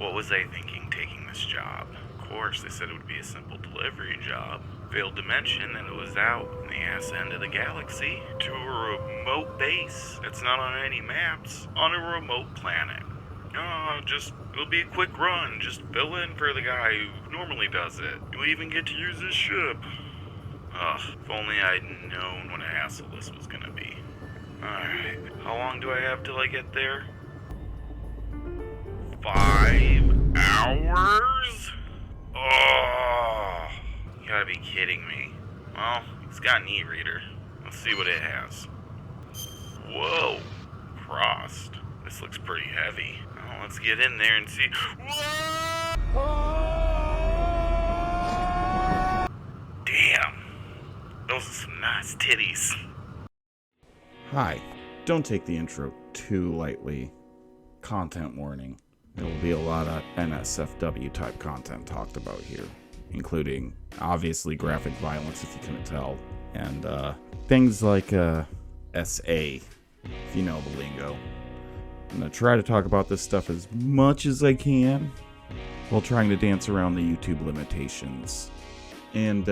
What was I thinking taking this job? Of course, they said it would be a simple delivery job. Failed to mention that it was out in the ass end of the galaxy to a remote base that's not on any maps on a remote planet. It'll be a quick run. Just fill in for the guy who normally does it. You'll even get to use his ship. Ugh, if only I'd known what a hassle this was gonna be. Alright, how long do I have till I get there? 5 hours? Oh, you gotta be kidding me. Well, it's got an e-reader. Let's see what it has. Whoa, crossed. This looks pretty heavy. Well, let's get in there and see. Whoa! Damn, those are some nice titties. Hi, don't take the intro too lightly. Content warning. There will be a lot of NSFW type content talked about here, including obviously graphic violence if you couldn't tell, and things like SA, if you know the lingo. I'm going to try to talk about this stuff as much as I can while trying to dance around the YouTube limitations. And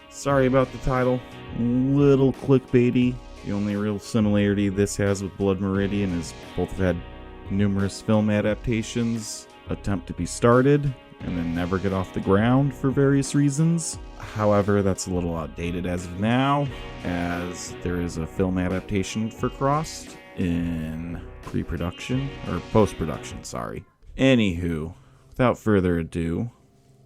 sorry about the title, little clickbaity. The only real similarity this has with Blood-Meridian is both have had numerous film adaptations attempt to be started and then never get off the ground for various reasons. However, that's a little outdated as of now, as there is a film adaptation for Crossed in pre-production, or post-production, sorry. Anywho, without further ado,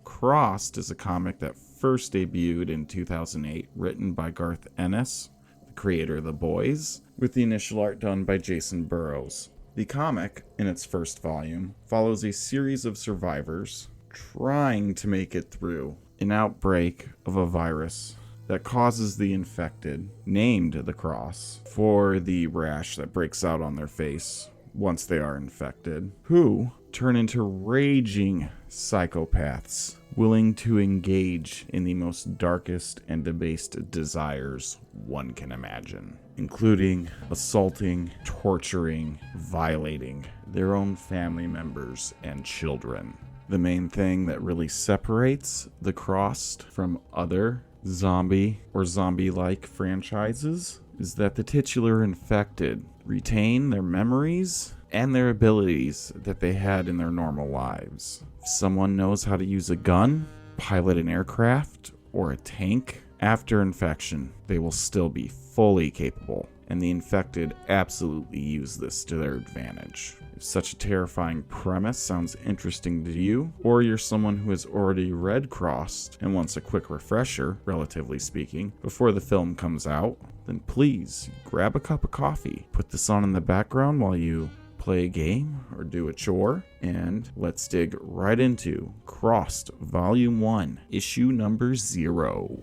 Crossed is a comic that first debuted in 2008, written by Garth Ennis, the creator of The Boys, with the initial art done by Jacen Burrows. The comic, in its first volume, follows a series of survivors trying to make it through an outbreak of a virus that causes the infected, named the Cross, for the rash that breaks out on their face once they are infected, who turn into raging psychopaths willing to engage in the most darkest and debased desires one can imagine, including assaulting, torturing, violating their own family members and children. The main thing that really separates The Crossed from other zombie or zombie-like franchises is that the titular infected retain their memories and their abilities that they had in their normal lives. If someone knows how to use a gun, pilot an aircraft, or a tank, after infection, they will still be fully capable, and the infected absolutely use this to their advantage. If such a terrifying premise sounds interesting to you, or you're someone who has already read Crossed and wants a quick refresher, relatively speaking, before the film comes out, then please grab a cup of coffee, put this on in the background while you play a game or do a chore, and let's dig right into Crossed Volume 1, Issue Number 0.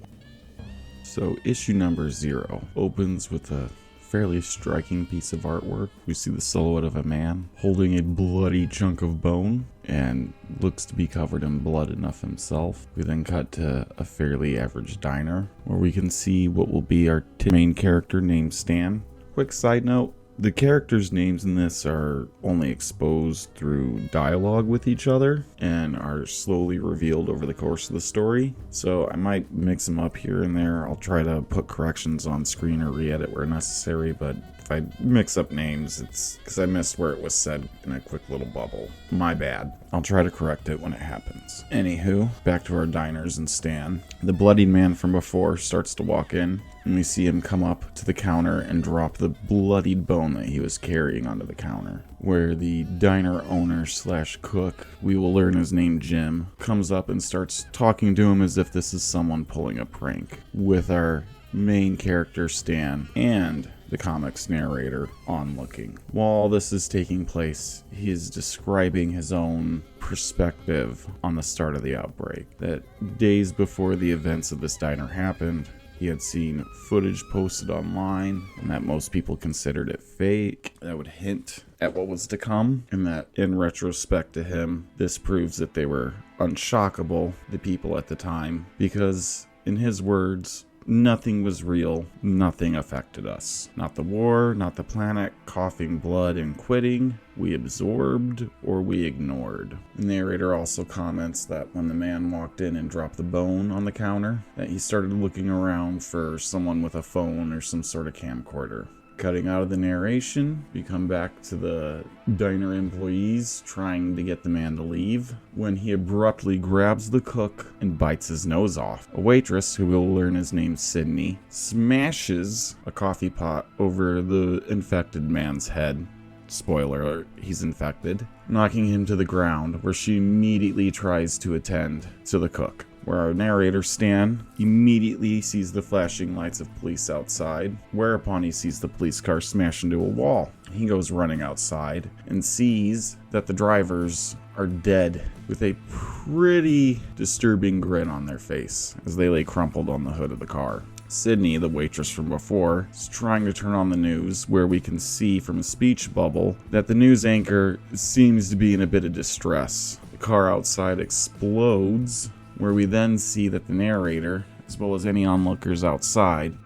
So issue number 0 opens with a fairly striking piece of artwork. We see the silhouette of a man holding a bloody chunk of bone and looks to be covered in blood enough himself. We then cut to a fairly average diner where we can see what will be our main character named Stan. Quick side note, the characters' names in this are only exposed through dialogue with each other and are slowly revealed over the course of the story. So I might mix them up here and there. I'll try to put corrections on screen or re-edit where necessary, but if I mix up names, it's because I missed where it was said in a quick little bubble. My bad. I'll try to correct it when it happens. Anywho, back to our diners and Stan. The bloodied man from before starts to walk in, and we see him come up to the counter and drop the bloodied bone that he was carrying onto the counter, where the diner owner / cook, we will learn his name Jim, comes up and starts talking to him as if this is someone pulling a prank, with our main character Stan and the comic's narrator onlooking. While this is taking place, he is describing his own perspective on the start of the outbreak, that days before the events of this diner happened, he had seen footage posted online, and that most people considered it fake. That would hint at what was to come, and that in retrospect to him, this proves that they were unshockable, the people at the time, because in his words, Nothing was real. Nothing affected us. Not the war, not the planet, coughing blood and quitting. We absorbed or we ignored. The narrator also comments that when the man walked in and dropped the bone on the counter, that he started looking around for someone with a phone or some sort of camcorder. Cutting out of the narration, we come back to the diner employees trying to get the man to leave when he abruptly grabs the cook and bites his nose off. A waitress, who we'll learn is named Sydney, smashes a coffee pot over the infected man's head. Spoiler alert, he's infected, knocking him to the ground, where she immediately tries to attend to the cook. Where our narrator, Stan, immediately sees the flashing lights of police outside, whereupon he sees the police car smash into a wall. He goes running outside and sees that the drivers are dead, with a pretty disturbing grin on their face as they lay crumpled on the hood of the car. Sydney, the waitress from before, is trying to turn on the news, where we can see from a speech bubble that the news anchor seems to be in a bit of distress. The car outside explodes, where we then see that the narrator, as well as any onlookers outside,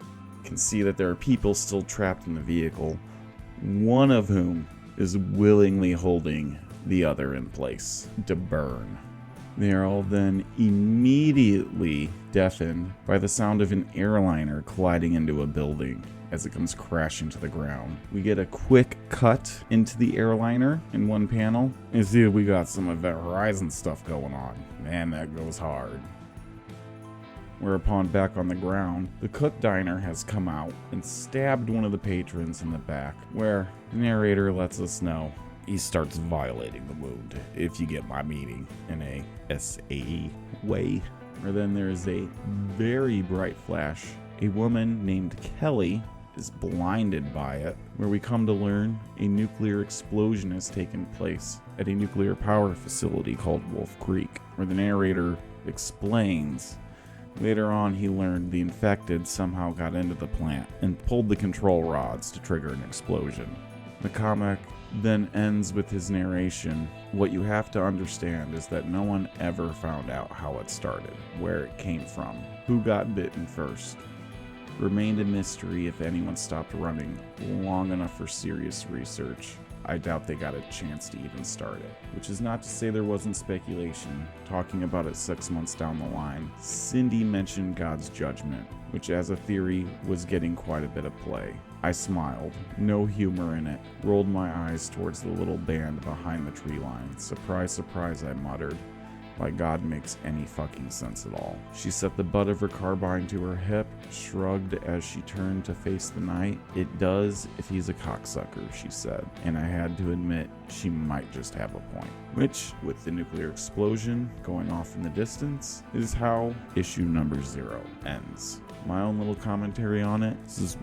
can see that there are people still trapped in the vehicle, one of whom is willingly holding the other in place to burn. They are all then immediately deafened by the sound of an airliner colliding into a building as it comes crashing to the ground. We get a quick cut into the airliner in one panel. You see we got some Event Horizon stuff going on. Man, that goes hard. Whereupon, back on the ground, the Cook Diner has come out and stabbed one of the patrons in the back, where the narrator lets us know he starts violating the wound, if you get my meaning, in a SAE way. Or then there's a very bright flash. A woman named Kelly is blinded by it, where we come to learn a nuclear explosion has taken place at a nuclear power facility called Wolf Creek, where the narrator explains later on he learned the infected somehow got into the plant and pulled the control rods to trigger an explosion. The comic then ends with his narration. What you have to understand is that no one ever found out how it started, where it came from, who got bitten first. Remained a mystery if anyone stopped running long enough for serious research. I doubt they got a chance to even start it. Which is not to say there wasn't speculation. Talking about it 6 months down the line, Cindy mentioned God's judgment, which as a theory was getting quite a bit of play. I smiled, no humor in it, rolled my eyes towards the little band behind the tree line. Surprise, surprise, I muttered. Like God makes any fucking sense at all. She set the butt of her carbine to her hip, shrugged as she turned to face the night. It does if he's a cocksucker, she said, and I had to admit she might just have a point. Which, with the nuclear explosion going off in the distance, is how issue number 0 ends. My own little commentary on it. This is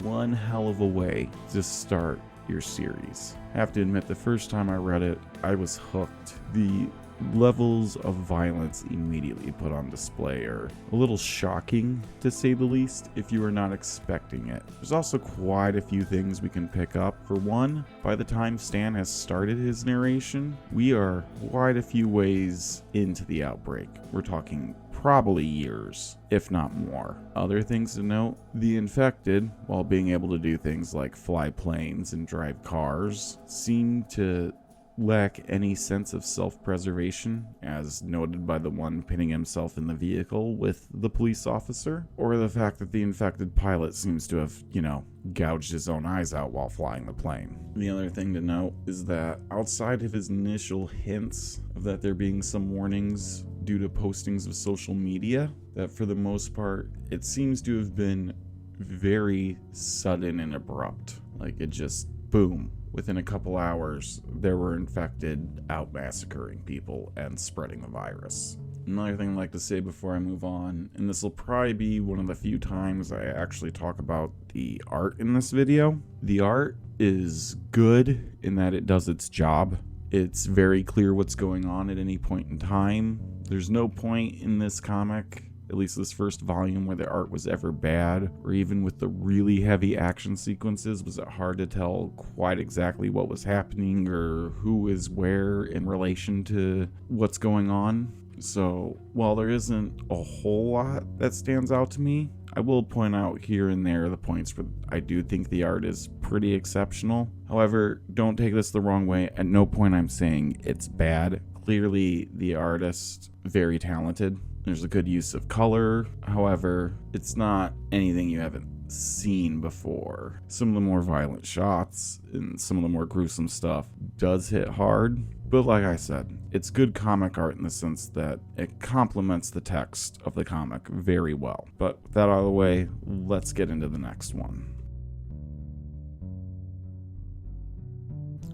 one hell of a way to start your series. I have to admit, the first time I read it, I was hooked. The levels of violence immediately put on display are a little shocking, to say the least, if you are not expecting it. There's also quite a few things we can pick up. For one, by the time Stan has started his narration, we are quite a few ways into the outbreak. We're talking probably years, if not more. Other things to note, the infected, while being able to do things like fly planes and drive cars, seem to lack any sense of self-preservation, as noted by the one pinning himself in the vehicle with the police officer, or the fact that the infected pilot seems to have, gouged his own eyes out while flying the plane. The other thing to note is that outside of his initial hints of that there being some warnings due to postings of social media, that for the most part, it seems to have been very sudden and abrupt. Like it just, boom. Within a couple hours, there were infected out massacring people and spreading the virus. Another thing I'd like to say before I move on, and this will probably be one of the few times I actually talk about the art in this video. The art is good in that it does its job. It's very clear what's going on at any point in time. There's no point in this comic, at least this first volume, where the art was ever bad, or even with the really heavy action sequences, was it hard to tell quite exactly what was happening or who is where in relation to what's going on. So while there isn't a whole lot that stands out to me, I will point out here and there the points where I do think the art is pretty exceptional. However, don't take this the wrong way. At no point I'm saying it's bad. Clearly, the artist, very talented. There's a good use of color. However, it's not anything you haven't seen before. Some of the more violent shots and some of the more gruesome stuff does hit hard. But like I said, it's good comic art in the sense that it complements the text of the comic very well. But with that out of the way, let's get into the next one.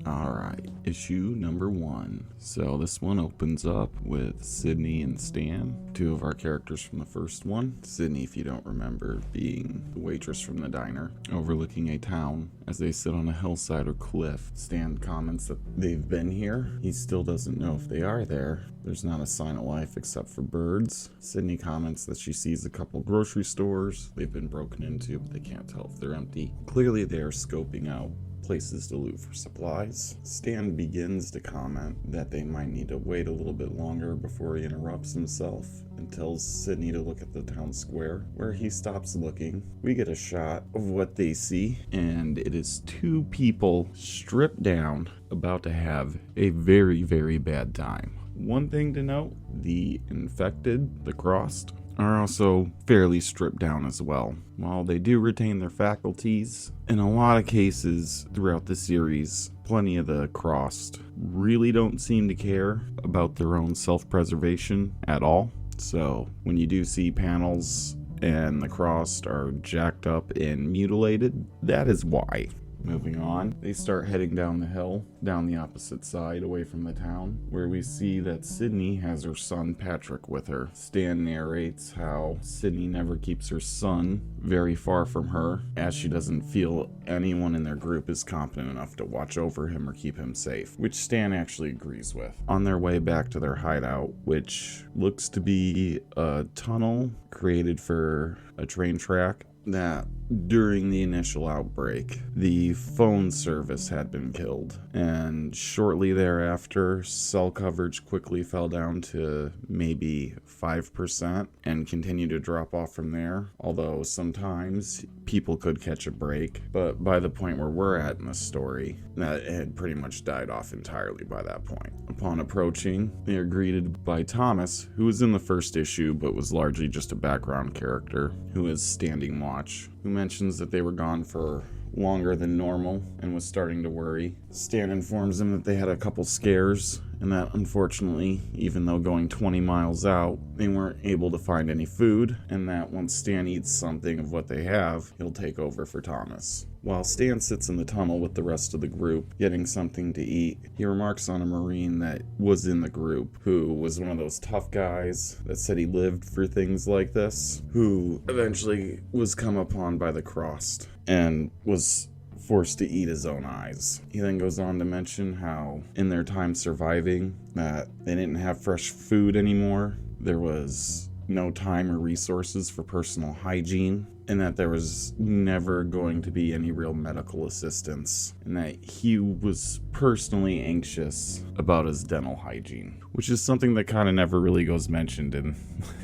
Alright, issue number 1. So this one opens up with Sydney and Stan, two of our characters from the first one. Sydney, if you don't remember, being the waitress from the diner, overlooking a town. As they sit on a hillside or cliff, Stan comments that they've been here. He still doesn't know if they are there. There's not a sign of life except for birds. Sydney comments that she sees a couple grocery stores. They've been broken into, but they can't tell if they're empty. Clearly they are scoping out places to loot for supplies. Stan begins to comment that they might need to wait a little bit longer before he interrupts himself and tells Sydney to look at the town square, where he stops looking. We get a shot of what they see, and it is two people stripped down, about to have a very, very bad time. One thing to note, the infected, the crossed, are also fairly stripped down as well. While they do retain their faculties, in a lot of cases throughout the series, plenty of the crossed really don't seem to care about their own self-preservation at all. So when you do see panels and the crossed are jacked up and mutilated, that is why. Moving on, they start heading down the hill, down the opposite side, away from the town, where we see that Sydney has her son Patrick with her. Stan narrates how Sydney never keeps her son very far from her, as she doesn't feel anyone in their group is competent enough to watch over him or keep him safe, which Stan actually agrees with. On their way back to their hideout, which looks to be a tunnel created for a train track, that during the initial outbreak, the phone service had been killed, and shortly thereafter, cell coverage quickly fell down to maybe 5% and continued to drop off from there, although sometimes people could catch a break. But by the point where we're at in the story, that had pretty much died off entirely by that point. Upon approaching, they are greeted by Thomas, who was in the first issue but was largely just a background character, who is standing watch, who mentions that they were gone for longer than normal and was starting to worry. Stan informs them that they had a couple scares and that unfortunately, even though going 20 miles out, they weren't able to find any food, and that once Stan eats something of what they have, he'll take over for Thomas. While Stan sits in the tunnel with the rest of the group, getting something to eat, he remarks on a Marine that was in the group, who was one of those tough guys that said he lived for things like this, who eventually was come upon by the crossed, and was forced to eat his own eyes. He then goes on to mention how, in their time surviving, that they didn't have fresh food anymore, there was no time or resources for personal hygiene, and that there was never going to be any real medical assistance, and that he was personally anxious about his dental hygiene, which is something that kind of never really goes mentioned in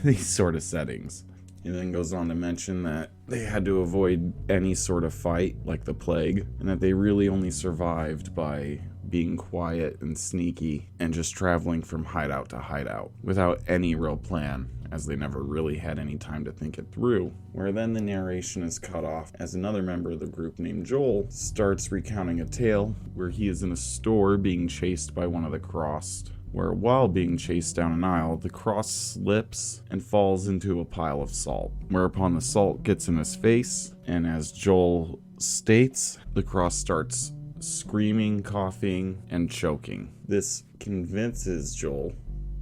these sort of settings. He then goes on to mention that they had to avoid any sort of fight, like the plague, and that they really only survived by being quiet and sneaky and just traveling from hideout to hideout without any real plan, as they never really had any time to think it through. Where then the narration is cut off as another member of the group named Joel starts recounting a tale where he is in a store being chased by one of the crossed, where while being chased down an aisle, the cross slips and falls into a pile of salt, whereupon the salt gets in his face, and as Joel states, the cross starts screaming, coughing, and choking. This convinces Joel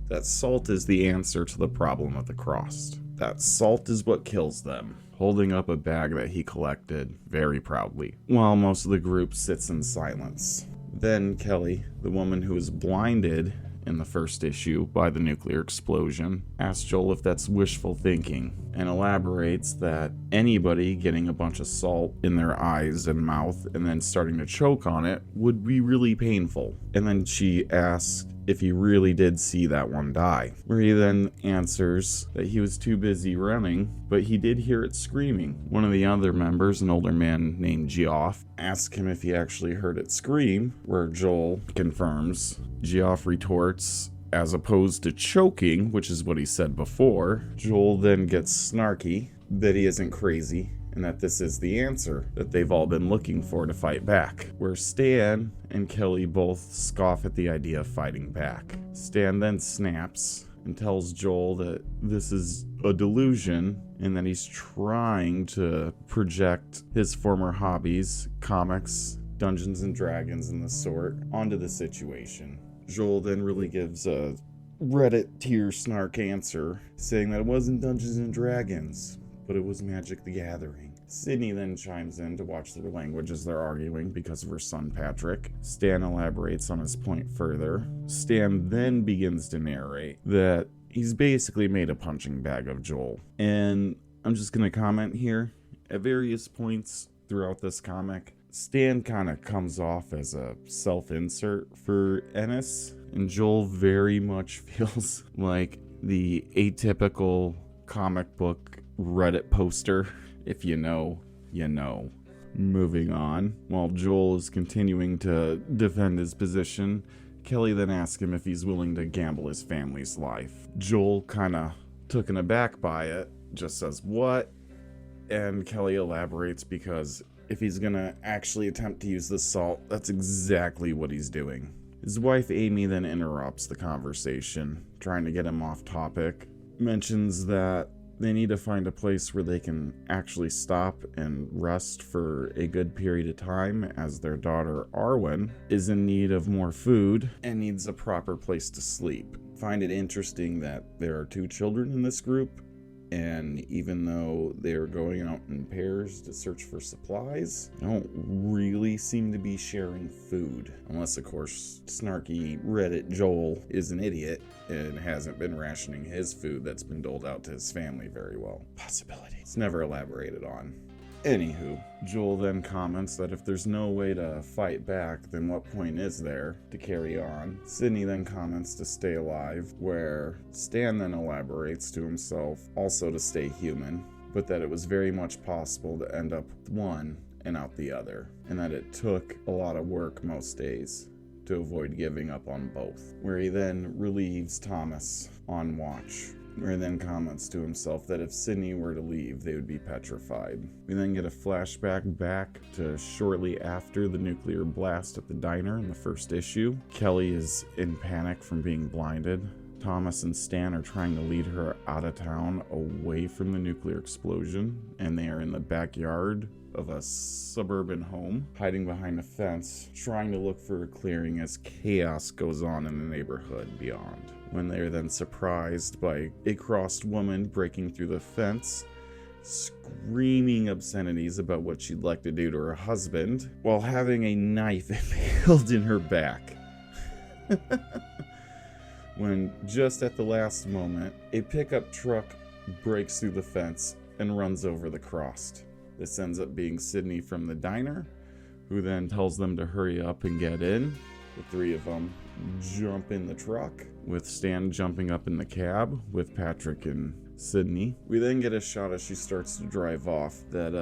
that salt is the answer to the problem of the crossed. That salt is what kills them, holding up a bag that he collected very proudly, while most of the group sits in silence. Then Kelly, the woman who was blinded in the first issue by the nuclear explosion, asks Joel if that's wishful thinking, and elaborates that anybody getting a bunch of salt in their eyes and mouth and then starting to choke on it would be really painful. And then she asks if he really did see that one die, where he then answers that he was too busy running, but he did hear it screaming. One of the other members, an older man named Geoff, asks him if he actually heard it scream, where Joel confirms. Geoff retorts, as opposed to choking, which is what he said before. Joel then gets snarky that he isn't crazy, and that this is the answer that they've all been looking for to fight back, where Stan and Kelly both scoff at the idea of fighting back. Stan then snaps and tells Joel that this is a delusion and that he's trying to project his former hobbies, comics, Dungeons and Dragons and the sort, onto the situation. Joel then really gives a Reddit tier snark answer, saying that it wasn't Dungeons and Dragons, but it was Magic the Gathering. Sydney then chimes in to watch their language as they're arguing because of her son Patrick. Stan elaborates on his point further. Stan then begins to narrate that he's basically made a punching bag of Joel. And I'm just going to comment here. At various points throughout this comic, Stan kind of comes off as a self-insert for Ennis, and Joel very much feels like the atypical comic book Reddit poster. If you know, you know. Moving on. While Joel is continuing to defend his position, Kelly then asks him if he's willing to gamble his family's life. Joel, kind of taken aback by it, just says, "What?" And Kelly elaborates because if he's gonna actually attempt to use the salt, that's exactly what he's doing. His wife Amy then interrupts the conversation, trying to get him off topic, mentions that they need to find a place where they can actually stop and rest for a good period of time, as their daughter Arwen is in need of more food and needs a proper place to sleep. Find it interesting that there are 2 children in this group, and even though they're going out in pairs to search for supplies, they don't really seem to be sharing food. Unless, of course, snarky Reddit Joel is an idiot and hasn't been rationing his food that's been doled out to his family very well. Possibility. It's never elaborated on. Anywho, Joel then comments that if there's no way to fight back, then what point is there to carry on? Sydney then comments to stay alive, where Stan then elaborates to himself also to stay human, but that it was very much possible to end up with one and out the other, and that it took a lot of work most days to avoid giving up on both, where he then relieves Thomas on watch. Ray then comments to himself that if Sydney were to leave, they would be petrified. We then get a flashback back to shortly after the nuclear blast at the diner in the first issue. Kelly is in panic from being blinded. Thomas and Stan are trying to lead her out of town away from the nuclear explosion, and they are in the backyard of a suburban home, hiding behind a fence, trying to look for a clearing as chaos goes on in the neighborhood beyond. When they are then surprised by a crossed woman breaking through the fence, screaming obscenities about what she'd like to do to her husband, while having a knife impaled in her back. When, just at the last moment, a pickup truck breaks through the fence and runs over the crossed. This ends up being Sydney from the diner, who then tells them to hurry up and get in. The 3 of them jump in the truck, with Stan jumping up in the cab with Patrick and Sydney. We then get a shot as she starts to drive off that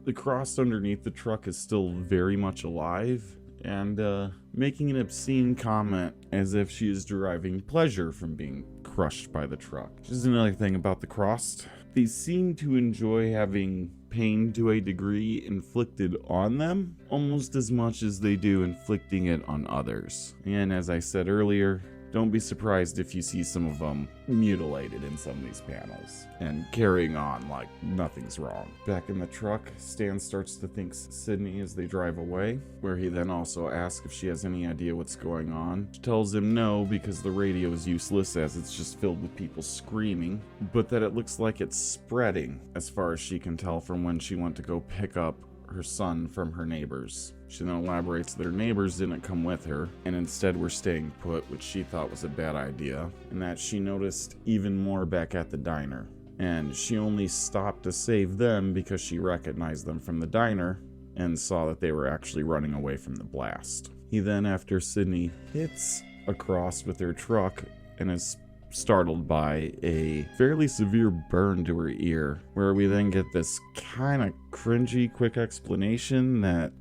the cross underneath the truck is still very much alive, and making an obscene comment as if she is deriving pleasure from being crushed by the truck. Just another thing about the crossed. They seem to enjoy having pain to a degree inflicted on them, almost as much as they do inflicting it on others. And as I said earlier, don't be surprised if you see some of them mutilated in some of these panels and carrying on like nothing's wrong. Back in the truck, Stan starts to think Sydney as they drive away, where he then also asks if she has any idea what's going on. She tells him no, because the radio is useless as it's just filled with people screaming, but that it looks like it's spreading as far as she can tell from when she went to go pick up her son from her neighbors. She then elaborates that her neighbors didn't come with her, and instead were staying put, which she thought was a bad idea, and that she noticed even more back at the diner. And she only stopped to save them because she recognized them from the diner and saw that they were actually running away from the blast. He then, after Sydney hits across with her truck and is startled by a fairly severe burn to her ear, where we then get this kind of cringy quick explanation that,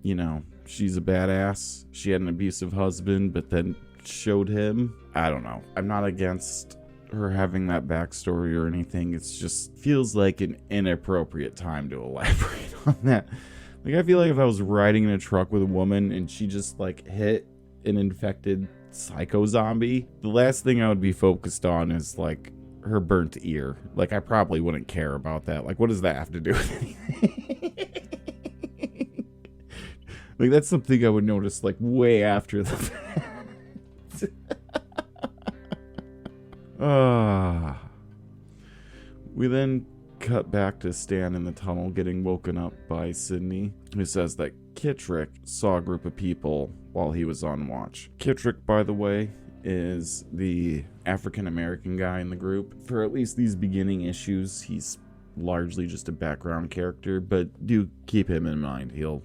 she's a badass. She had an abusive husband, but then showed him. I don't know. I'm not against her having that backstory or anything. It's just feels like an inappropriate time to elaborate on that. Like, I feel like if I was riding in a truck with a woman and she just hit an infected psycho zombie, the last thing I would be focused on is her burnt ear. I probably wouldn't care about that. What does that have to do with anything? That's something I would notice way after the fact. We then cut back to Stan in the tunnel getting woken up by Sydney, who says that Kittrick saw a group of people while he was on watch. Kittrick, by the way, is the African-American guy in the group. For at least these beginning issues, he's largely just a background character, but do keep him in mind. He'll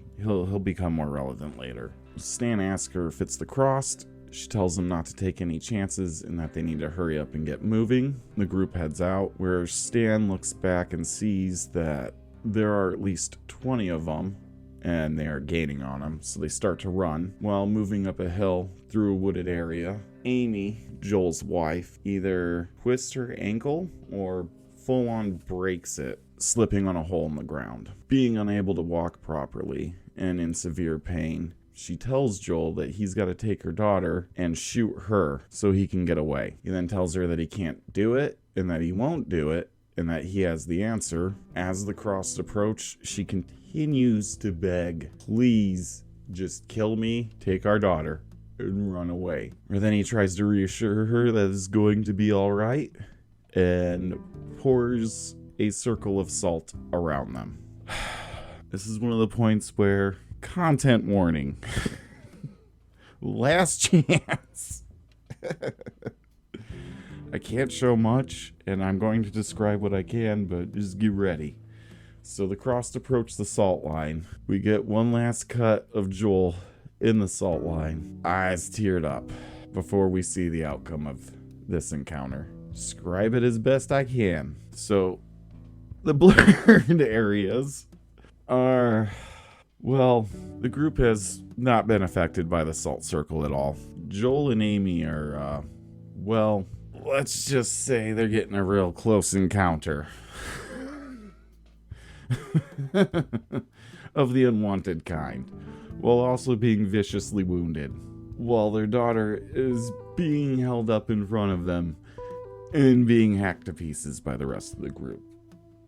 become more relevant later. Stan asks her if it's the Crossed. She tells them not to take any chances and that they need to hurry up and get moving. The group heads out, where Stan looks back and sees that there are at least 20 of them, and they are gaining on him, so they start to run while moving up a hill through a wooded area. Amy, Joel's wife, either twists her ankle or full-on breaks it, slipping on a hole in the ground. Being unable to walk properly and in severe pain, she tells Joel that he's got to take her daughter and shoot her so he can get away. He then tells her that he can't do it and that he won't do it and that he has the answer. As the Crossed approach, she continues to beg, please just kill me, take our daughter, and run away. Or then he tries to reassure her that it's going to be all right and pours a circle of salt around them. This is one of the points where content warning. Last chance. I can't show much, and I'm going to describe what I can, but just get ready. So the Crossed approach the salt line. We get one last cut of Joel in the salt line, eyes teared up, before we see the outcome of this encounter. Describe it as best I can. So the blurred areas are... Well, the group has not been affected by the salt circle at all. Joel and Amy are, let's just say they're getting a real close encounter of the unwanted kind, while also being viciously wounded, while their daughter is being held up in front of them and being hacked to pieces by the rest of the group.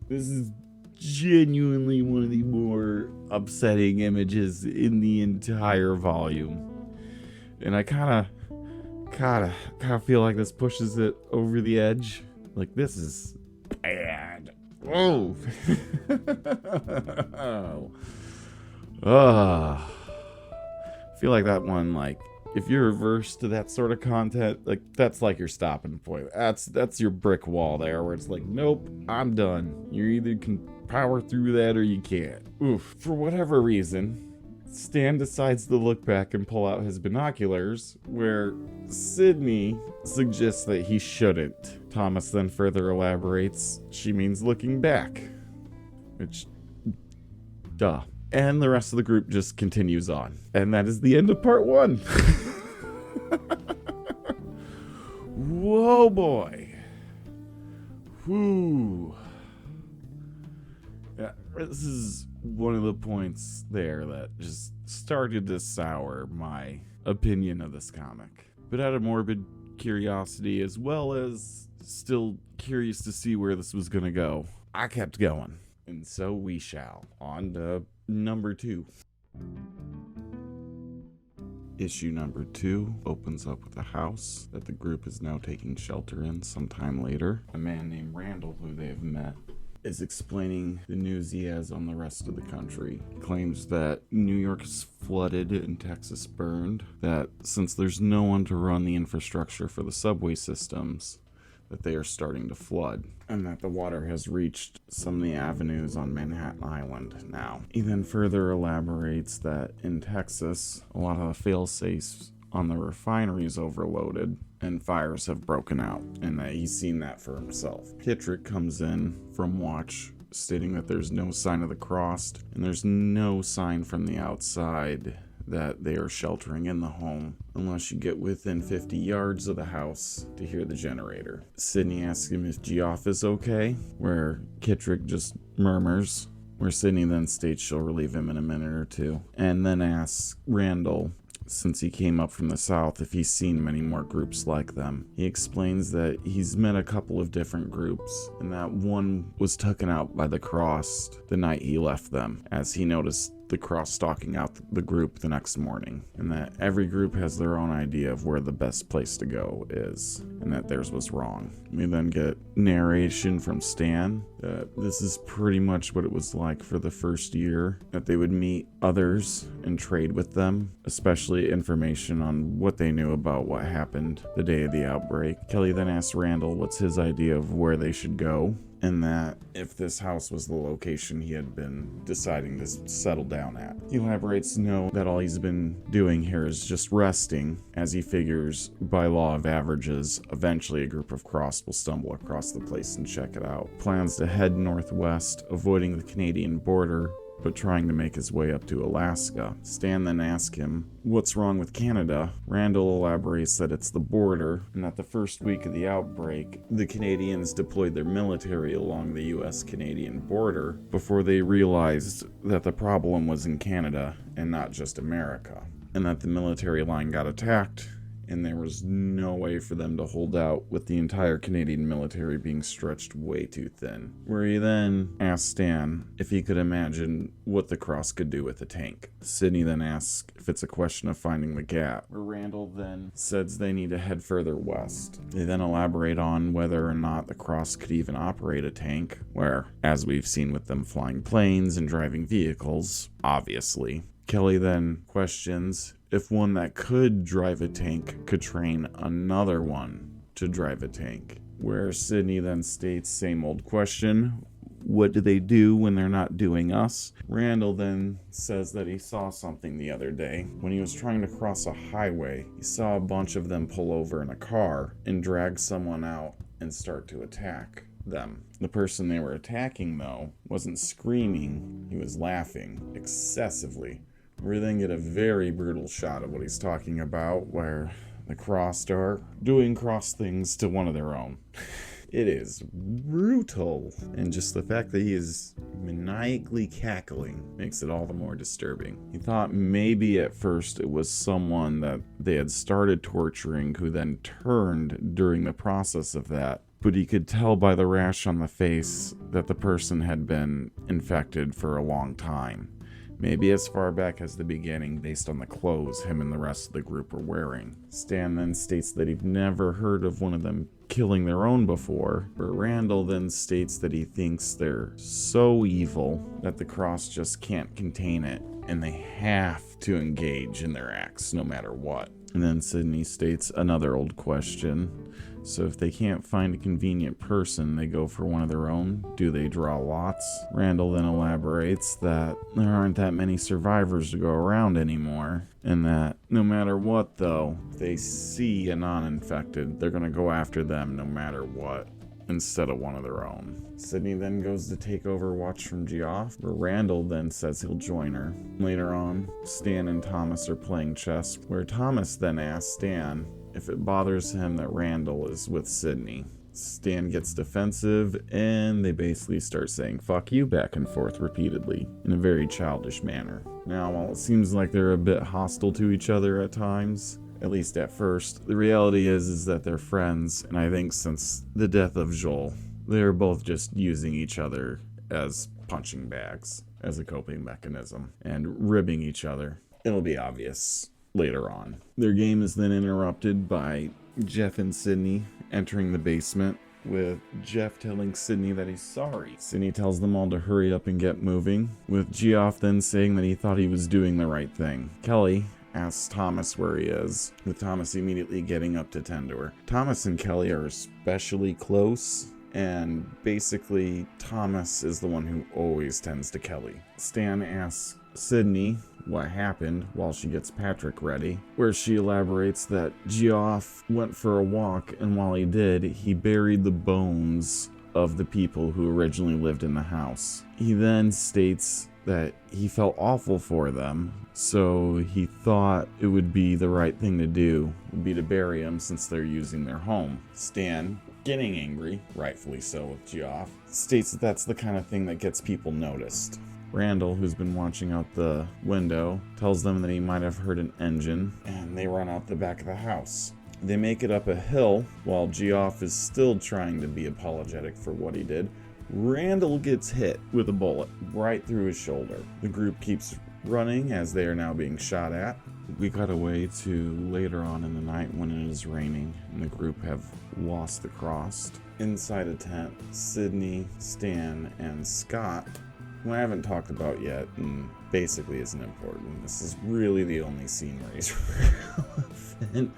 This is genuinely one of the more upsetting images in the entire volume, and I kind of feel like this pushes it over the edge. This is bad. Whoa. I feel like that one, if you're averse to that sort of content, that's your stopping point. That's your brick wall there, where it's nope, I'm done. You either can power through that or you can't. Oof. For whatever reason, Stan decides to look back and pull out his binoculars, where Sydney suggests that he shouldn't. Thomas then further elaborates she means looking back. Which, duh. And the rest of the group just continues on. And that is the end of part 1. Whoa, boy. Whew. Yeah, this is one of the points there that just started to sour my opinion of this comic. But out of morbid curiosity, as well as still curious to see where this was going to go, I kept going. And so we shall. On to number 2. Issue number 2 opens up with a house that the group is now taking shelter in sometime later. A man named Randall, who they have met, is explaining the news he has on the rest of the country. He claims that New York is flooded and Texas burned, that since there's no one to run the infrastructure for the subway systems, that they are starting to flood, and that the water has reached some of the avenues on Manhattan Island now. He then further elaborates that in Texas, a lot of the fail-safes on the refinery is overloaded and fires have broken out, and that he's seen that for himself. Kittrick comes in from watch, stating that there's no sign of the crossed, and there's no sign from the outside that they are sheltering in the home unless you get within 50 yards of the house to hear the generator. Sydney asks him if Geoff is okay, where Kittrick just murmurs, where Sydney then states she'll relieve him in a minute or two, and then asks Randall, since he came up from the south, if he's seen many more groups like them. He explains that he's met a couple of different groups, and that one was taken out by the Crossed the night he left them, as he noticed the Cross stalking out the group the next morning, and that every group has their own idea of where the best place to go is, and that theirs was wrong. We then get narration from Stan that this is pretty much what it was like for the first year, that they would meet others and trade with them, especially information on what they knew about what happened the day of the outbreak. Kelly then asks Randall what's his idea of where they should go, and that if this house was the location he had been deciding to settle down at. He elaborates that all he's been doing here is just resting, as he figures, by law of averages, eventually a group of Crossed will stumble across the place and check it out. Plans to head northwest, avoiding the Canadian border, but trying to make his way up to Alaska. Stan then asks him, what's wrong with Canada? Randall elaborates that it's the border, and that the first week of the outbreak, the Canadians deployed their military along the US-Canadian border before they realized that the problem was in Canada and not just America, and that the military line got attacked, and there was no way for them to hold out with the entire Canadian military being stretched way too thin. Where he then asks Stan if he could imagine what the Cross could do with a tank. Sydney then asks if it's a question of finding the gap, where Randall then says they need to head further west. They then elaborate on whether or not the Cross could even operate a tank, where, as we've seen with them flying planes and driving vehicles, obviously. Kelly then questions if one that could drive a tank could train another one to drive a tank, where Sydney then states, same old question, what do they do when they're not doing us? Randall then says that he saw something the other day. When he was trying to cross a highway, he saw a bunch of them pull over in a car and drag someone out and start to attack them. The person they were attacking, though, wasn't screaming, he was laughing excessively. We then get a very brutal shot of what he's talking about, where the Crossed are doing cross things to one of their own. It is brutal, and just the fact that he is maniacally cackling makes it all the more disturbing. He thought maybe at first it was someone that they had started torturing who then turned during the process of that, but he could tell by the rash on the face that the person had been infected for a long time. Maybe as far back as the beginning, based on the clothes him and the rest of the group were wearing. Stan then states that he'd never heard of one of them killing their own before, but Randall then states that he thinks they're so evil that the Cross just can't contain it, and they have to engage in their acts no matter what. And then Sydney states another old question. So if they can't find a convenient person, they go for one of their own? Do they draw lots? Randall then elaborates that there aren't that many survivors to go around anymore, and that no matter what though, if they see a non-infected, they're gonna go after them no matter what, instead of one of their own. Sydney then goes to take over watch from Geoff, where Randall then says he'll join her. Later on, Stan and Thomas are playing chess, where Thomas then asks Stan if it bothers him that Randall is with Sydney. Stan gets defensive, and they basically start saying fuck you back and forth repeatedly, in a very childish manner. Now, while it seems like they're a bit hostile to each other at times, at least at first, the reality is that they're friends, and I think since the death of Joel, they're both just using each other as punching bags, as a coping mechanism, and ribbing each other. It'll be obvious later on. Their game is then interrupted by Jeff and Sydney entering the basement, with Jeff telling Sydney that he's sorry. Sydney tells them all to hurry up and get moving, with Geoff then saying that he thought he was doing the right thing. Kelly asks Thomas where he is, with Thomas immediately getting up to tend to her. Thomas and Kelly are especially close, and basically Thomas is the one who always tends to Kelly. Stan asks Sydney what happened while she gets Patrick ready, where she elaborates that Geoff went for a walk, and while he did, he buried the bones of the people who originally lived in the house. He then states that he felt awful for them, so he thought it would be the right thing to do would be to bury them since they're using their home. Stan, getting angry, rightfully so with Geoff, states that that's the kind of thing that gets people noticed. Randall, who's been watching out the window, tells them that he might have heard an engine, and they run out the back of the house. They make it up a hill while Geoff is still trying to be apologetic for what he did. Randall gets hit with a bullet right through his shoulder. The group keeps running as they are now being shot at. We cut away to later on in the night when it is raining and the group have lost the cross. Inside a tent, Sydney, Stan, and Scott, who I haven't talked about yet and basically isn't important. This is really the only scene where he's relevant.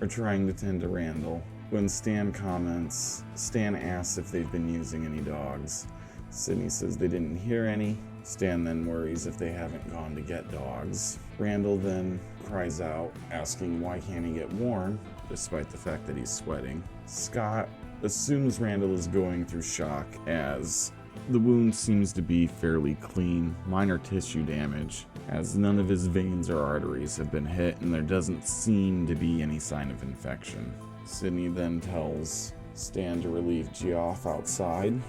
Are trying to tend to Randall. When Stan comments, Stan asks if they've been using any dogs. Sydney says they didn't hear any. Stan then worries if they haven't gone to get dogs. Randall then cries out, asking why can't he get warm, despite the fact that he's sweating. Scott assumes Randall is going through shock as the wound seems to be fairly clean, minor tissue damage, as none of his veins or arteries have been hit and there doesn't seem to be any sign of infection. Sydney then tells Stan to relieve Geoff outside.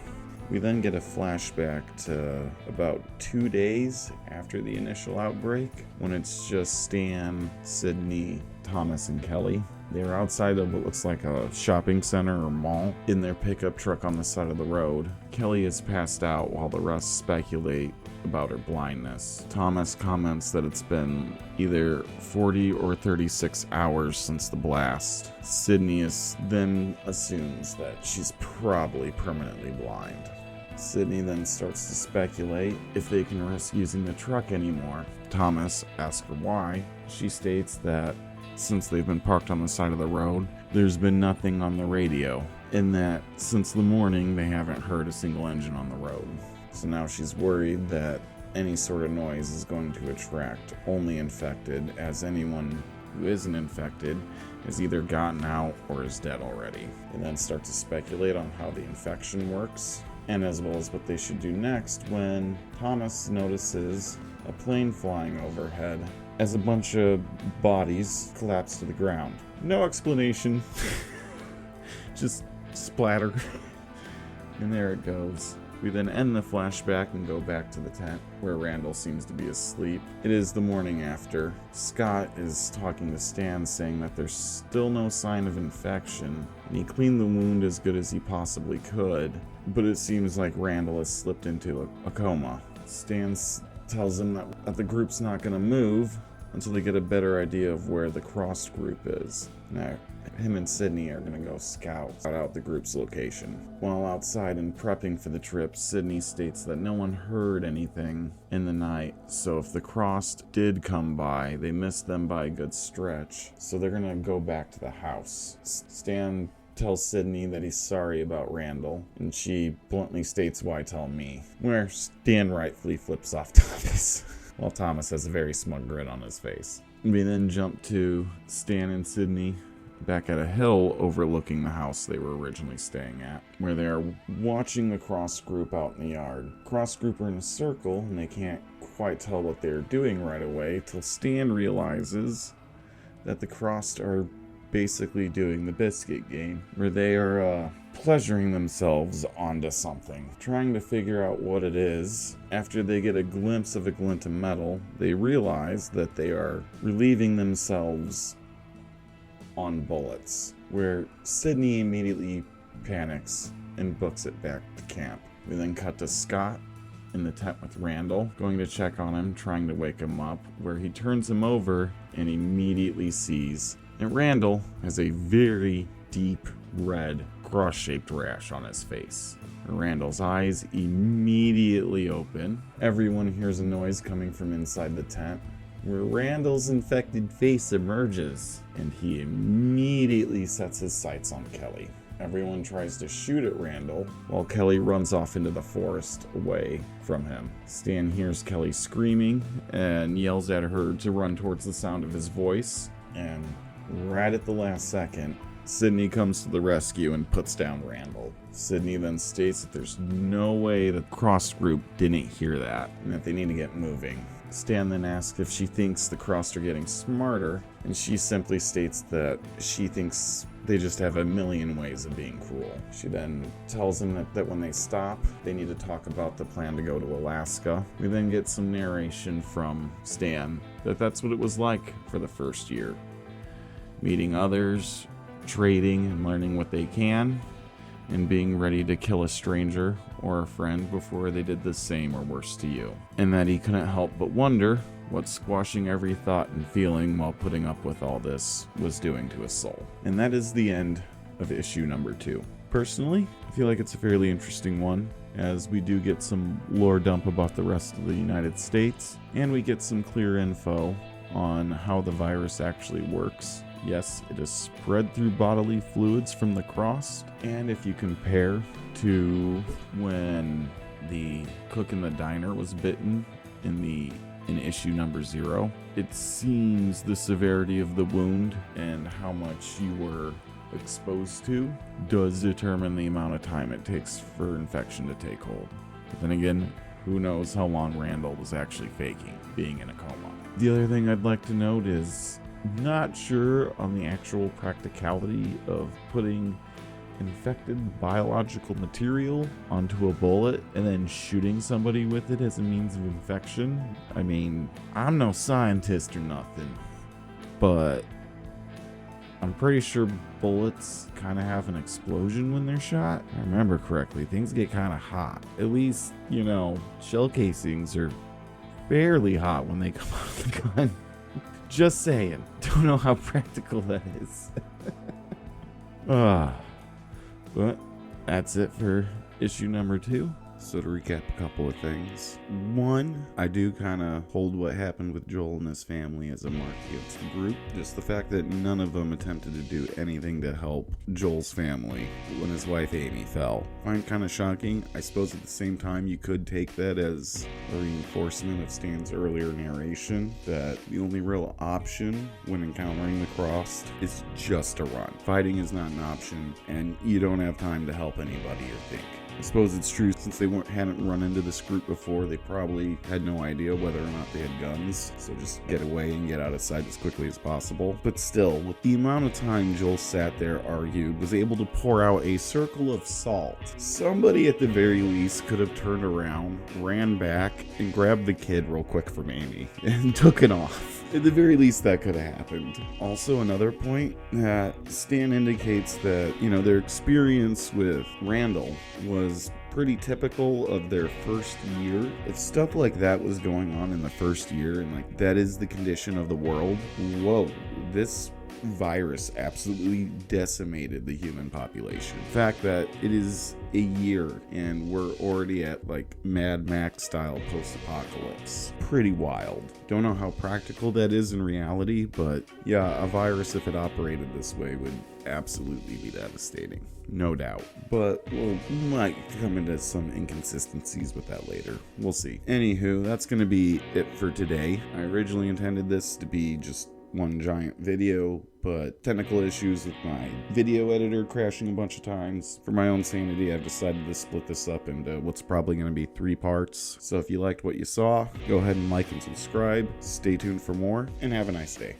We then get a flashback to about 2 days after the initial outbreak, when it's just Stan, Sydney, Thomas, and Kelly. They're outside of what looks like a shopping center or mall in their pickup truck on the side of the road. Kelly is passed out while the rest speculate about her blindness. Thomas comments that it's been either 40 or 36 hours since the blast. Sydney then assumes that she's probably permanently blind. Sydney then starts to speculate if they can risk using the truck anymore. Thomas asks her why. She states that since they've been parked on the side of the road, there's been nothing on the radio, and that since the morning they haven't heard a single engine on the road. So now she's worried that any sort of noise is going to attract only infected, as anyone who isn't infected has either gotten out or is dead already. They then start to speculate on how the infection works, and as well as what they should do next when Thomas notices a plane flying overhead as a bunch of bodies collapse to the ground. No explanation. Just splatter. And there it goes. We then end the flashback and go back to the tent where Randall seems to be asleep. It is the morning after. Scott is talking to Stan, saying that there's still no sign of infection, and he cleaned the wound as good as he possibly could, but it seems like Randall has slipped into a coma. Stan tells him that the group's not going to move until they get a better idea of where the crossed group is. Now, him and Sydney are going to go scout out the group's location. While outside and prepping for the trip, Sydney states that no one heard anything in the night, so if the crossed did come by, they missed them by a good stretch, so they're going to go back to the house. Stan tells Sydney that he's sorry about Randall, and she bluntly states, "Why tell me?" Where Stan rightfully flips off Thomas, while Thomas has a very smug grin on his face. We then jump to Stan and Sydney back at a hill overlooking the house they were originally staying at, where they are watching the cross group out in the yard. Cross group are in a circle, and they can't quite tell what they're doing right away till Stan realizes that the crossed are basically doing the biscuit game, where they are pleasuring themselves onto something, trying to figure out what it is. After they get a glimpse of a glint of metal, they realize that they are relieving themselves on bullets, where Sydney immediately panics and books it back to camp. We then cut to Scott in the tent with Randall, going to check on him, trying to wake him up, where he turns him over and immediately sees that Randall has a very deep red cross-shaped rash on his face. Randall's eyes immediately open. Everyone hears a noise coming from inside the tent, where Randall's infected face emerges, and he immediately sets his sights on Kelly. Everyone tries to shoot at Randall, while Kelly runs off into the forest away from him. Stan hears Kelly screaming and yells at her to run towards the sound of his voice, and right at the last second, Sydney comes to the rescue and puts down Randall. Sydney then states that there's no way the cross group didn't hear that, and that they need to get moving. Stan then asks if she thinks the Crossed are getting smarter, and she simply states that she thinks they just have a million ways of being cruel. She then tells him that when they stop, they need to talk about the plan to go to Alaska. We then get some narration from Stan that that's what it was like for the first year. Meeting others, trading and learning what they can, and being ready to kill a stranger or a friend before they did the same or worse to you. And that he couldn't help but wonder what squashing every thought and feeling while putting up with all this was doing to his soul. And that is the end of issue number 2. Personally, I feel like it's a fairly interesting one, as we do get some lore dump about the rest of the United States, and we get some clear info on how the virus actually works. Yes, it is spread through bodily fluids from the Crossed, and if you compare to when the cook in the diner was bitten in issue number 0, it seems the severity of the wound and how much you were exposed to does determine the amount of time it takes for infection to take hold. But then again, who knows how long Randall was actually faking being in a coma. The other thing I'd like to note is, not sure on the actual practicality of putting infected biological material onto a bullet and then shooting somebody with it as a means of infection. I mean, I'm no scientist or nothing, but I'm pretty sure bullets kind of have an explosion when they're shot. If I remember correctly, things get kind of hot. At least, shell casings are fairly hot when they come out of the gun. Just saying. Don't know how practical that is. But that's it for issue number 2. So to recap a couple of things. 1, I do kind of hold what happened with Joel and his family as a mark against the group. Just the fact that none of them attempted to do anything to help Joel's family when his wife Amy fell. I find kind of shocking. I suppose at the same time you could take that as a reinforcement of Stan's earlier narration that the only real option when encountering the Crossed is just to run. Fighting is not an option, and you don't have time to help anybody or think. I suppose it's true, since they hadn't run into this group before, they probably had no idea whether or not they had guns, so just get away and get out of sight as quickly as possible. But still, with the amount of time Joel sat there, argued, was able to pour out a circle of salt, somebody at the very least could have turned around, ran back, and grabbed the kid real quick from Amy, and took it off. At the very least, that could have happened. Also, another point that Stan indicates that, their experience with Randall was pretty typical of their first year. If stuff like that was going on in the first year, and that is the condition of the world, whoa, this virus absolutely decimated the human population. The fact that it is a year and we're already at Mad Max style post-apocalypse, pretty wild. Don't know how practical that is in reality, but yeah, a virus, if it operated this way, would absolutely be devastating, no doubt. But we might come into some inconsistencies with that later. We'll see. Anywho, that's going to be it for today. I originally intended this to be just one giant video, but technical issues with my video editor crashing a bunch of times. For my own sanity, I've decided to split this up into what's probably going to be 3 parts. So if you liked what you saw, go ahead and like and subscribe. Stay tuned for more, and have a nice day.